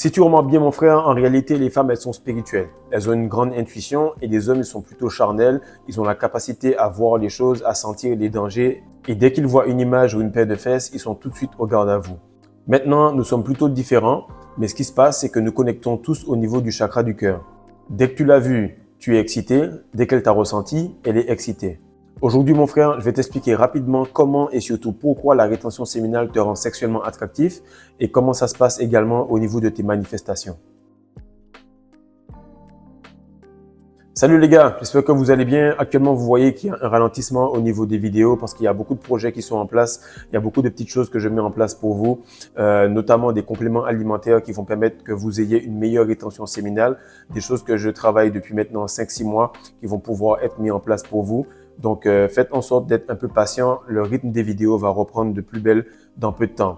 Si tu remarques bien, mon frère, en réalité, les femmes, elles sont spirituelles. Elles ont une grande intuition et les hommes, ils sont plutôt charnels. Ils ont la capacité à voir les choses, à sentir les dangers. Et dès qu'ils voient une image ou une paire de fesses, ils sont tout de suite au garde à vous. Maintenant, nous sommes plutôt différents, mais ce qui se passe, c'est que nous connectons tous au niveau du chakra du cœur. Dès que tu l'as vue, tu es excité. Dès qu'elle t'a ressenti, elle est excitée. Aujourd'hui, mon frère, je vais t'expliquer rapidement comment et surtout pourquoi la rétention séminale te rend sexuellement attractif et comment ça se passe également au niveau de tes manifestations. Salut les gars, j'espère que vous allez bien. Actuellement, vous voyez qu'il y a un ralentissement au niveau des vidéos parce qu'il y a beaucoup de projets qui sont en place. Il y a beaucoup de petites choses que je mets en place pour vous, notamment des compléments alimentaires qui vont permettre que vous ayez une meilleure rétention séminale, des choses que je travaille depuis maintenant 5-6 mois qui vont pouvoir être mis en place pour vous. Donc, faites en sorte d'être un peu patient. Le rythme des vidéos va reprendre de plus belle dans peu de temps.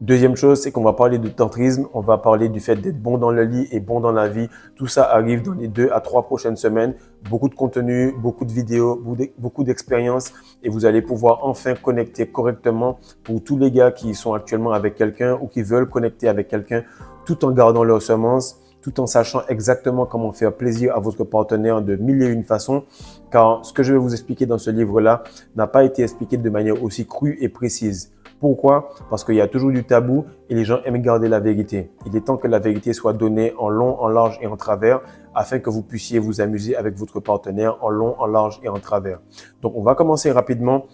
Deuxième chose, c'est qu'on va parler de tantrisme. On va parler du fait d'être bon dans le lit et bon dans la vie. Tout ça arrive dans les 2 à 3 prochaines semaines. Beaucoup de contenu, beaucoup de vidéos, beaucoup d'expériences et vous allez pouvoir enfin connecter correctement pour tous les gars qui sont actuellement avec quelqu'un ou qui veulent connecter avec quelqu'un tout en gardant leur semence, tout en sachant exactement comment faire plaisir à votre partenaire de mille et une façons. Car ce que je vais vous expliquer dans ce livre-là n'a pas été expliqué de manière aussi crue et précise. Pourquoi? Parce qu'il y a toujours du tabou et les gens aiment garder la vérité. Il est temps que la vérité soit donnée en long, en large et en travers afin que vous puissiez vous amuser avec votre partenaire en long, en large et en travers. Donc, on va commencer rapidement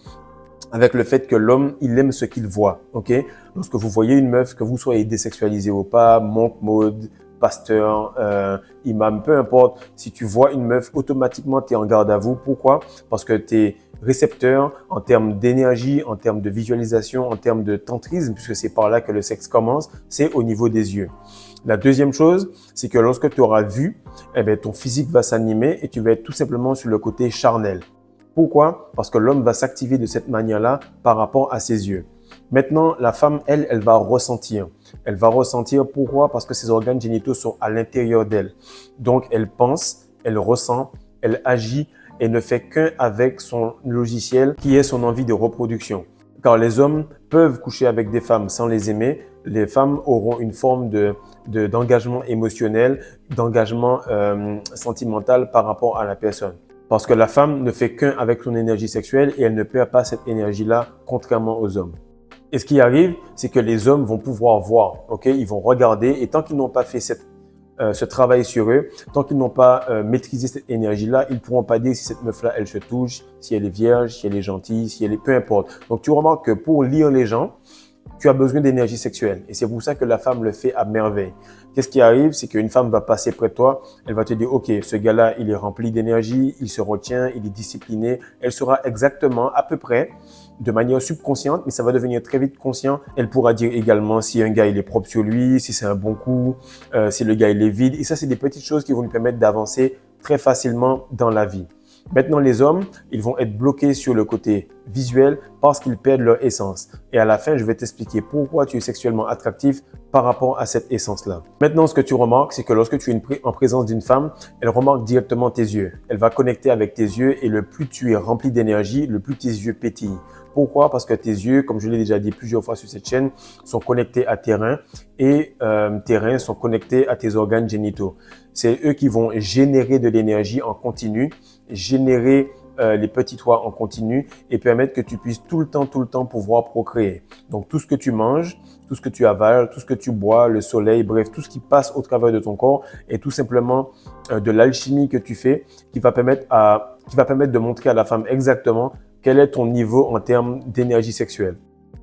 avec le fait que l'homme, il aime ce qu'il voit. Ok? Lorsque vous voyez une meuf, que vous soyez désexualisé ou pas, monk mode, pasteur, imam, peu importe, si tu vois une meuf, automatiquement, tu es en garde à vous. Pourquoi? Parce que tes récepteurs, en termes d'énergie, en termes de visualisation, en termes de tantrisme, puisque c'est par là que le sexe commence, c'est au niveau des yeux. La deuxième chose, c'est que lorsque tu auras vu, eh bien, ton physique va s'animer et tu vas être tout simplement sur le côté charnel. Pourquoi? Parce que l'homme va s'activer de cette manière-là par rapport à ses yeux. Maintenant, la femme, elle va ressentir. Elle va ressentir pourquoi? Parce que ses organes génitaux sont à l'intérieur d'elle. Donc, elle pense, elle ressent, elle agit et ne fait qu'un avec son logiciel qui est son envie de reproduction. Car les hommes peuvent coucher avec des femmes sans les aimer. Les femmes auront une forme d'engagement émotionnel, d'engagement sentimental par rapport à la personne. Parce que la femme ne fait qu'un avec son énergie sexuelle et elle ne perd pas cette énergie-là, contrairement aux hommes. Et ce qui arrive, c'est que les hommes vont pouvoir voir, ok? Ils vont regarder et tant qu'ils n'ont pas fait ce travail sur eux, tant qu'ils n'ont pas maîtrisé cette énergie-là, ils ne pourront pas dire si cette meuf-là, elle se touche, si elle est vierge, si elle est gentille, si elle est peu importe. Donc, tu remarques que pour lire les gens, tu as besoin d'énergie sexuelle et c'est pour ça que la femme le fait à merveille. Qu'est-ce qui arrive? C'est qu'une femme va passer près de toi, elle va te dire, OK, ce gars-là, il est rempli d'énergie, il se retient, il est discipliné. Elle saura exactement, à peu près, de manière subconsciente, mais ça va devenir très vite conscient. Elle pourra dire également si un gars, il est propre sur lui, si c'est un bon coup, si le gars, il est vide. Et ça, c'est des petites choses qui vont lui permettre d'avancer très facilement dans la vie. Maintenant, les hommes, ils vont être bloqués sur le côté visuel parce qu'ils perdent leur essence. Et à la fin, je vais t'expliquer pourquoi tu es sexuellement attractif par rapport à cette essence-là. Maintenant, ce que tu remarques, c'est que lorsque tu es en présence d'une femme, elle remarque directement tes yeux. Elle va connecter avec tes yeux et le plus tu es rempli d'énergie, le plus tes yeux pétillent. Pourquoi? Parce que tes yeux, comme je l'ai déjà dit plusieurs fois sur cette chaîne, sont connectés à tes reins et tes reins sont connectés à tes organes génitaux. C'est eux qui vont générer de l'énergie en continu, générer les petits toits en continu et permettre que tu puisses tout le temps pouvoir procréer. Donc, tout ce que tu manges, tout ce que tu avales, tout ce que tu bois, le soleil, bref, tout ce qui passe au travers de ton corps est tout simplement de l'alchimie que tu fais qui va permettre de montrer à la femme exactement quel est ton niveau en termes d'énergie sexuelle.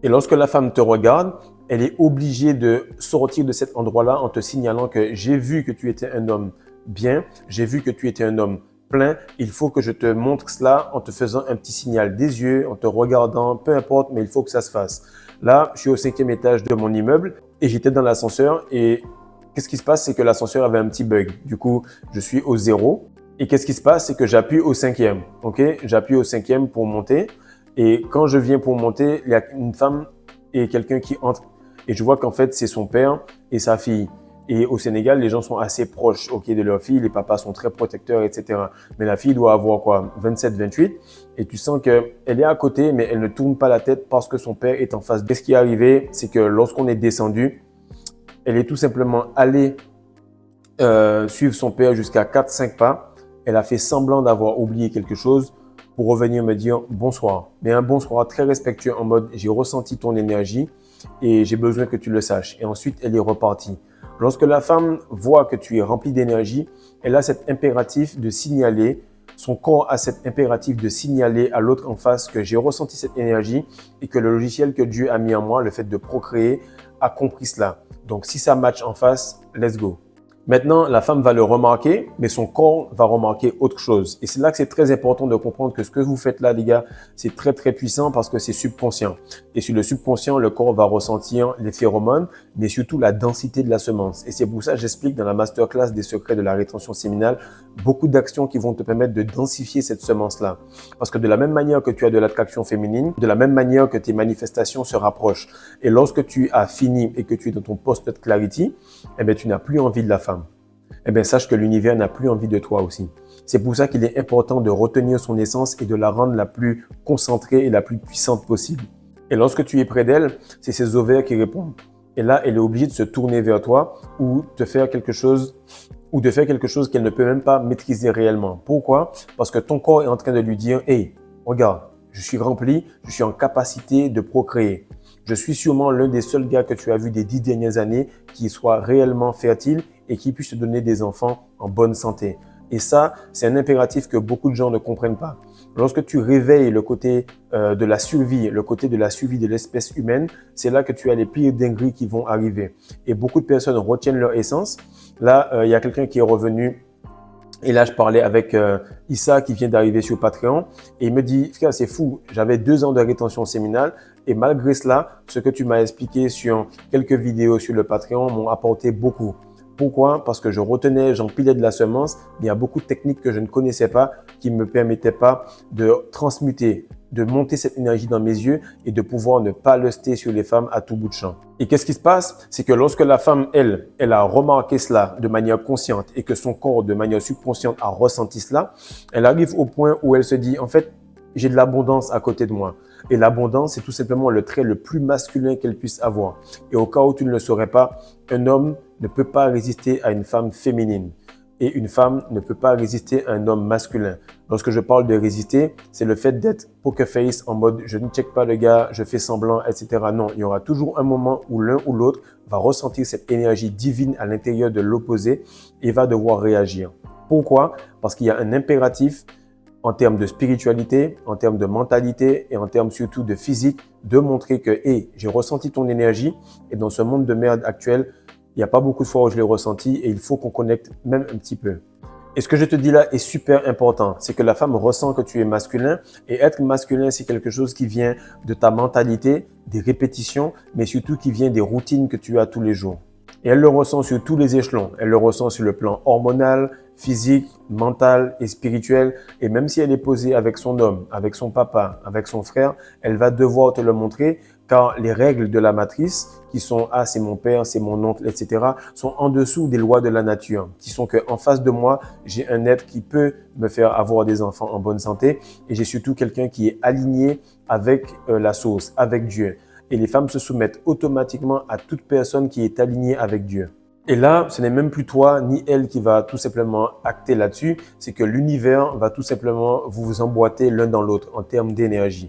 Et lorsque la femme te regarde, elle est obligée de sortir de cet endroit-là en te signalant que j'ai vu que tu étais un homme bien, j'ai vu que tu étais un homme plein, il faut que je te montre cela en te faisant un petit signal des yeux, en te regardant, peu importe, mais il faut que ça se fasse. Là, je suis au 5e étage de mon immeuble et j'étais dans l'ascenseur et qu'est-ce qui se passe? C'est que l'ascenseur avait un petit bug. Du coup, je suis au 0 et qu'est-ce qui se passe? C'est que j'appuie au 5e, ok? J'appuie au 5e pour monter et quand je viens pour monter, il y a une femme et quelqu'un qui entre et je vois qu'en fait, c'est son père et sa fille. Et au Sénégal, les gens sont assez proches, ok, de leur fille. Les papas sont très protecteurs, etc. Mais la fille doit avoir quoi, 27, 28. Et tu sens qu'elle est à côté, mais elle ne tourne pas la tête parce que son père est en face. Ce qui est arrivé, c'est que lorsqu'on est descendu, elle est tout simplement allée suivre son père jusqu'à 4-5 pas. Elle a fait semblant d'avoir oublié quelque chose pour revenir me dire bonsoir. Mais un bonsoir très respectueux en mode j'ai ressenti ton énergie et j'ai besoin que tu le saches. Et ensuite, elle est repartie. Lorsque la femme voit que tu es rempli d'énergie, elle a cet impératif de signaler, son corps a cet impératif de signaler à l'autre en face que j'ai ressenti cette énergie et que le logiciel que Dieu a mis en moi, le fait de procréer, a compris cela. Donc, si ça match en face, let's go. Maintenant, la femme va le remarquer, mais son corps va remarquer autre chose. Et c'est là que c'est très important de comprendre que ce que vous faites là, les gars, c'est très, très puissant parce que c'est subconscient. Et sur le subconscient, le corps va ressentir les phéromones, mais surtout la densité de la semence. Et c'est pour ça que j'explique dans la masterclass des secrets de la rétention séminale beaucoup d'actions qui vont te permettre de densifier cette semence-là. Parce que de la même manière que tu as de l'attraction féminine, de la même manière que tes manifestations se rapprochent. Et lorsque tu as fini et que tu es dans ton post clarity, eh bien, tu n'as plus envie de la femme. Eh bien, sache que l'univers n'a plus envie de toi aussi. C'est pour ça qu'il est important de retenir son essence et de la rendre la plus concentrée et la plus puissante possible. Et lorsque tu es près d'elle, c'est ses ovaires qui répondent. Et là, elle est obligée de se tourner vers toi ou de faire quelque chose qu'elle ne peut même pas maîtriser réellement. Pourquoi? Parce que ton corps est en train de lui dire « Hey, regarde, je suis rempli, je suis en capacité de procréer. Je suis sûrement l'un des seuls gars que tu as vu des 10 dernières années qui soit réellement fertile et qui puisse te donner des enfants en bonne santé. » Et ça, c'est un impératif que beaucoup de gens ne comprennent pas. Lorsque tu réveilles le côté de la survie, le côté de la survie de l'espèce humaine, c'est là que tu as les pires dingueries qui vont arriver. Et beaucoup de personnes retiennent leur essence. Là, il y a quelqu'un qui est revenu. Et là, je parlais avec Issa qui vient d'arriver sur Patreon et il me dit, frère, c'est fou, j'avais 2 ans de rétention séminale et malgré cela, ce que tu m'as expliqué sur quelques vidéos sur le Patreon m'ont apporté beaucoup. Pourquoi? Parce que je retenais, j'empilais de la semence, mais il y a beaucoup de techniques que je ne connaissais pas qui ne me permettaient pas de transmuter, de monter cette énergie dans mes yeux et de pouvoir ne pas luster sur les femmes à tout bout de champ. Et qu'est-ce qui se passe? C'est que lorsque la femme, elle a remarqué cela de manière consciente et que son corps, de manière subconsciente, a ressenti cela, elle arrive au point où elle se dit, en fait, j'ai de l'abondance à côté de moi. Et l'abondance, c'est tout simplement le trait le plus masculin qu'elle puisse avoir. Et au cas où tu ne le saurais pas, un homme ne peut pas résister à une femme féminine. Et une femme ne peut pas résister à un homme masculin. Lorsque je parle de résister, c'est le fait d'être poker face en mode je ne check pas le gars, je fais semblant, etc. Non, il y aura toujours un moment où l'un ou l'autre va ressentir cette énergie divine à l'intérieur de l'opposé et va devoir réagir. Pourquoi? Parce qu'il y a un impératif en termes de spiritualité, en termes de mentalité et en termes surtout de physique, de montrer que hey, j'ai ressenti ton énergie et dans ce monde de merde actuel, il n'y a pas beaucoup de fois où je l'ai ressenti et il faut qu'on connecte même un petit peu. Et ce que je te dis là est super important, c'est que la femme ressent que tu es masculin et être masculin, c'est quelque chose qui vient de ta mentalité, des répétitions, mais surtout qui vient des routines que tu as tous les jours. Et elle le ressent sur tous les échelons. Elle le ressent sur le plan hormonal, physique, mental et spirituel. Et même si elle est posée avec son homme, avec son papa, avec son frère, elle va devoir te le montrer car les règles de la matrice qui sont « ah, c'est mon père, c'est mon oncle, etc. » sont en dessous des lois de la nature, qui sont qu'en face de moi, j'ai un être qui peut me faire avoir des enfants en bonne santé et j'ai surtout quelqu'un qui est aligné avec la source, avec Dieu. Et les femmes se soumettent automatiquement à toute personne qui est alignée avec Dieu. Et là, ce n'est même plus toi ni elle qui va tout simplement acter là-dessus, c'est que l'univers va tout simplement vous emboîter l'un dans l'autre en termes d'énergie.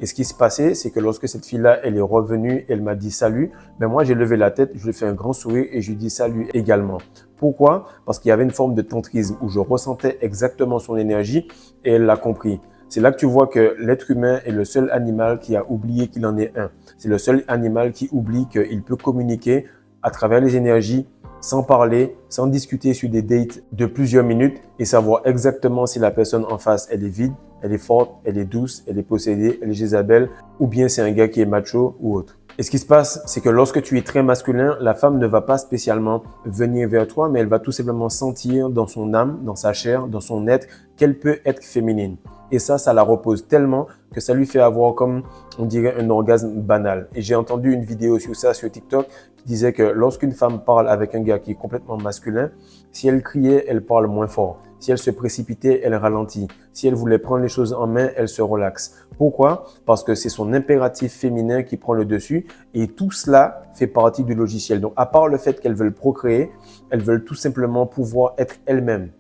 Et ce qui s'est passé, c'est que lorsque cette fille-là, elle est revenue, elle m'a dit salut, mais moi j'ai levé la tête, je lui ai fait un grand sourire et je lui ai dit salut également. Pourquoi? Parce qu'il y avait une forme de tantrisme où je ressentais exactement son énergie et elle l'a compris. C'est là que tu vois que l'être humain est le seul animal qui a oublié qu'il en est un. C'est le seul animal qui oublie qu'il peut communiquer à travers les énergies, sans parler, sans discuter sur des dates de plusieurs minutes et savoir exactement si la personne en face, elle est vide, elle est forte, elle est douce, elle est possédée, elle est Jézabel ou bien c'est un gars qui est macho ou autre. Et ce qui se passe, c'est que lorsque tu es très masculin, la femme ne va pas spécialement venir vers toi, mais elle va tout simplement sentir dans son âme, dans sa chair, dans son être, qu'elle peut être féminine. Et ça la repose tellement que ça lui fait avoir comme, on dirait, un orgasme banal. Et j'ai entendu une vidéo sur ça, sur TikTok, qui disait que lorsqu'une femme parle avec un gars qui est complètement masculin, si elle criait, elle parle moins fort. Si elle se précipitait, elle ralentit. Si elle voulait prendre les choses en main, elle se relaxe. Pourquoi? Parce que c'est son impératif féminin qui prend le dessus et tout cela fait partie du logiciel. Donc, à part le fait qu'elles veulent procréer, elles veulent tout simplement pouvoir être elles-mêmes.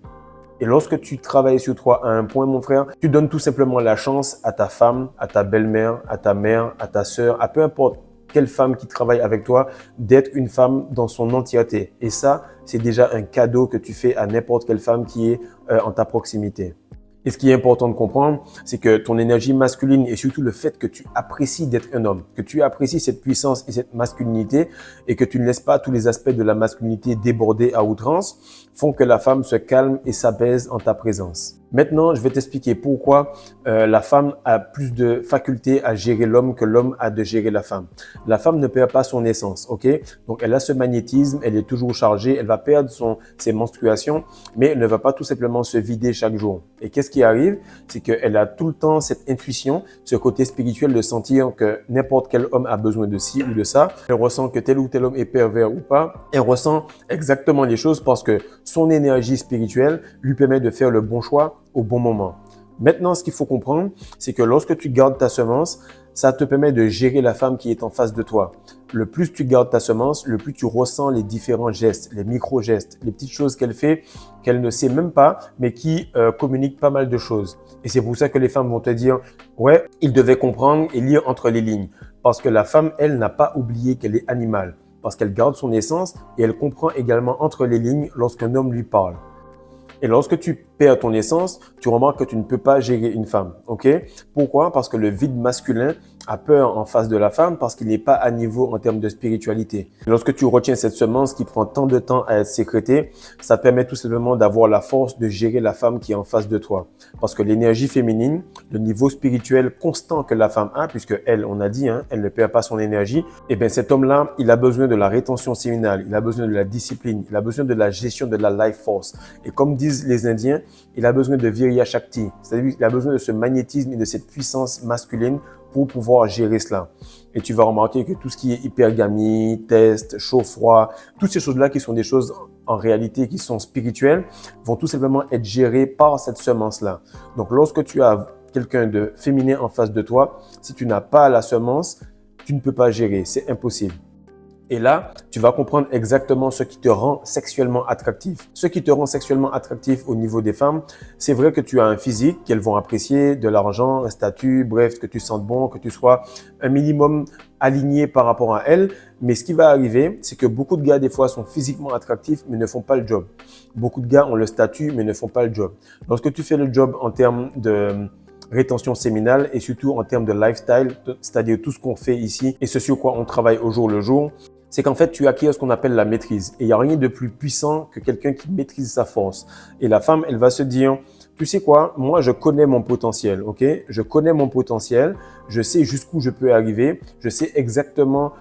Et lorsque tu travailles sur toi à un point, mon frère, tu donnes tout simplement la chance à ta femme, à ta belle-mère, à ta mère, à ta sœur, à peu importe quelle femme qui travaille avec toi, d'être une femme dans son entièreté. Et ça, c'est déjà un cadeau que tu fais à n'importe quelle femme qui est en ta proximité. Et ce qui est important de comprendre, c'est que ton énergie masculine et surtout le fait que tu apprécies d'être un homme, que tu apprécies cette puissance et cette masculinité et que tu ne laisses pas tous les aspects de la masculinité déborder à outrance, font que la femme se calme et s'apaise en ta présence. Maintenant, je vais t'expliquer pourquoi la femme a plus de facultés à gérer l'homme que l'homme a de gérer la femme. La femme ne perd pas son essence, ok? Donc, elle a ce magnétisme, elle est toujours chargée, elle va perdre ses menstruations, mais elle ne va pas tout simplement se vider chaque jour. Et qu'est-ce qui arrive? C'est qu'elle a tout le temps cette intuition, ce côté spirituel de sentir que n'importe quel homme a besoin de ci ou de ça. Elle ressent que tel ou tel homme est pervers ou pas. Elle ressent exactement les choses parce que son énergie spirituelle lui permet de faire le bon choix au bon moment. Maintenant, ce qu'il faut comprendre, c'est que lorsque tu gardes ta semence, ça te permet de gérer la femme qui est en face de toi. Le plus tu gardes ta semence, le plus tu ressens les différents gestes, les micro-gestes, les petites choses qu'elle fait, qu'elle ne sait même pas, mais qui communiquent pas mal de choses. Et c'est pour ça que les femmes vont te dire, ouais, il devait comprendre et lire entre les lignes. Parce que la femme, elle, n'a pas oublié qu'elle est animale. Parce qu'elle garde son essence et elle comprend également entre les lignes lorsqu'un homme lui parle. Et lorsque tu perds ton essence, tu remarques que tu ne peux pas gérer une femme. Ok? Pourquoi? Parce que le vide masculin a peur en face de la femme parce qu'il n'est pas à niveau en termes de spiritualité. Et lorsque tu retiens cette semence qui prend tant de temps à être sécrétée, ça permet tout simplement d'avoir la force de gérer la femme qui est en face de toi. Parce que l'énergie féminine, le niveau spirituel constant que la femme a, puisque elle, on a dit, elle ne perd pas son énergie, et bien cet homme-là, il a besoin de la rétention séminale, il a besoin de la discipline, il a besoin de la gestion de la life force. Et comme disent les Indiens, il a besoin de Virya Shakti, c'est-à-dire qu'il a besoin de ce magnétisme et de cette puissance masculine pour pouvoir gérer cela. Et tu vas remarquer que tout ce qui est hypergamie, test, chaud-froid, toutes ces choses-là qui sont des choses en réalité qui sont spirituelles, vont tout simplement être gérées par cette semence-là. Donc, lorsque tu as quelqu'un de féminin en face de toi, si tu n'as pas la semence, tu ne peux pas gérer, c'est impossible. Et là, tu vas comprendre exactement ce qui te rend sexuellement attractif. Ce qui te rend sexuellement attractif au niveau des femmes, c'est vrai que tu as un physique qu'elles vont apprécier, de l'argent, un statut, bref, que tu sentes bon, que tu sois un minimum aligné par rapport à elles. Mais ce qui va arriver, c'est que beaucoup de gars, des fois, sont physiquement attractifs, mais ne font pas le job. Beaucoup de gars ont le statut, mais ne font pas le job. Lorsque tu fais le job en termes de rétention séminale et surtout en termes de lifestyle, c'est-à-dire tout ce qu'on fait ici et ce sur quoi on travaille au jour le jour, c'est qu'en fait, tu acquiers ce qu'on appelle la maîtrise. Et il n'y a rien de plus puissant que quelqu'un qui maîtrise sa force. Et la femme, elle va se dire, tu sais quoi, moi, je connais mon potentiel, ok? Je connais mon potentiel, je sais jusqu'où je peux arriver, je sais exactement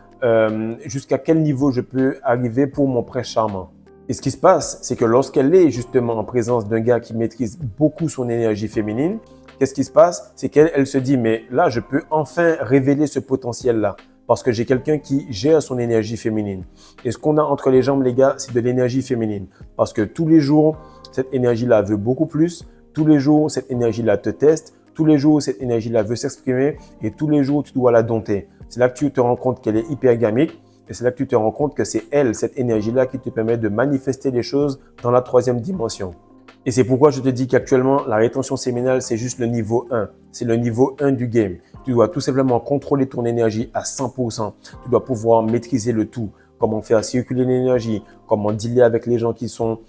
jusqu'à quel niveau je peux arriver pour mon prince charmant. Et ce qui se passe, c'est que lorsqu'elle est justement en présence d'un gars qui maîtrise beaucoup son énergie féminine, qu'est-ce qui se passe? C'est qu'elle se dit, mais là, je peux enfin révéler ce potentiel-là. Parce que j'ai quelqu'un qui gère son énergie féminine. Et ce qu'on a entre les jambes, les gars, c'est de l'énergie féminine. Parce que tous les jours, cette énergie-là veut beaucoup plus. Tous les jours, cette énergie-là te teste. Tous les jours, cette énergie-là veut s'exprimer. Et tous les jours, tu dois la dompter. C'est là que tu te rends compte qu'elle est hypergamique. Et c'est là que tu te rends compte que c'est elle, cette énergie-là, qui te permet de manifester les choses dans la troisième dimension. Et c'est pourquoi je te dis qu'actuellement, la rétention séminale, c'est juste le niveau 1. C'est le niveau 1 du game. Tu dois tout simplement contrôler ton énergie à 100%. Tu dois pouvoir maîtriser le tout. Comment faire circuler l'énergie, comment dealer avec les gens qui sont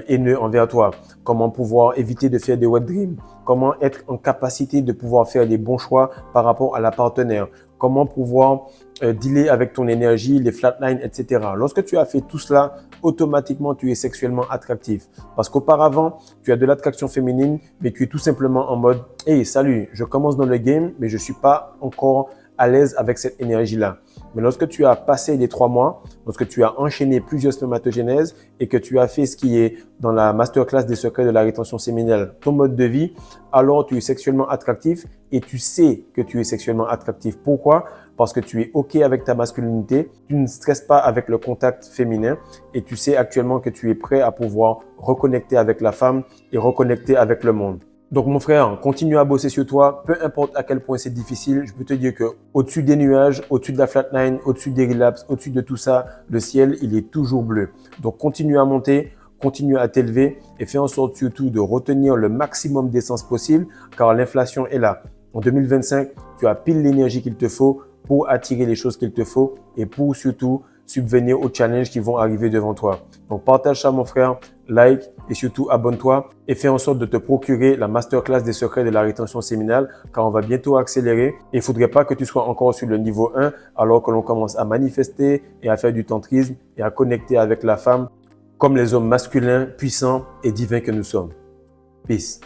haineux envers toi, comment pouvoir éviter de faire des wet dreams, comment être en capacité de pouvoir faire les bons choix par rapport à la partenaire, comment pouvoir dealer avec ton énergie, les flatlines, etc. Lorsque tu as fait tout cela, automatiquement, tu es sexuellement attractif. Parce qu'auparavant, tu as de l'attraction féminine, mais tu es tout simplement en mode « Hey, salut, je commence dans le game, mais je ne suis pas encore à l'aise avec cette énergie-là. » Mais lorsque tu as passé les 3 mois, lorsque tu as enchaîné plusieurs spermatogénèses et que tu as fait ce qui est dans la masterclass des secrets de la rétention séminale, ton mode de vie, alors tu es sexuellement attractif et tu sais que tu es sexuellement attractif. Pourquoi? Parce que tu es OK avec ta masculinité, tu ne stresses pas avec le contact féminin et tu sais actuellement que tu es prêt à pouvoir reconnecter avec la femme et reconnecter avec le monde. Donc mon frère, continue à bosser sur toi, peu importe à quel point c'est difficile. Je peux te dire que au-dessus des nuages, au-dessus de la flatline, au-dessus des relapses, au-dessus de tout ça, le ciel, il est toujours bleu. Donc continue à monter, continue à t'élever et fais en sorte surtout de retenir le maximum d'essence possible car l'inflation est là. En 2025, tu as pile l'énergie qu'il te faut pour attirer les choses qu'il te faut et pour surtout subvenir aux challenges qui vont arriver devant toi. Donc partage ça mon frère, like et surtout abonne-toi et fais en sorte de te procurer la masterclass des secrets de la rétention séminale car on va bientôt accélérer et il ne faudrait pas que tu sois encore sur le niveau 1 alors que l'on commence à manifester et à faire du tantrisme et à connecter avec la femme comme les hommes masculins, puissants et divins que nous sommes. Peace.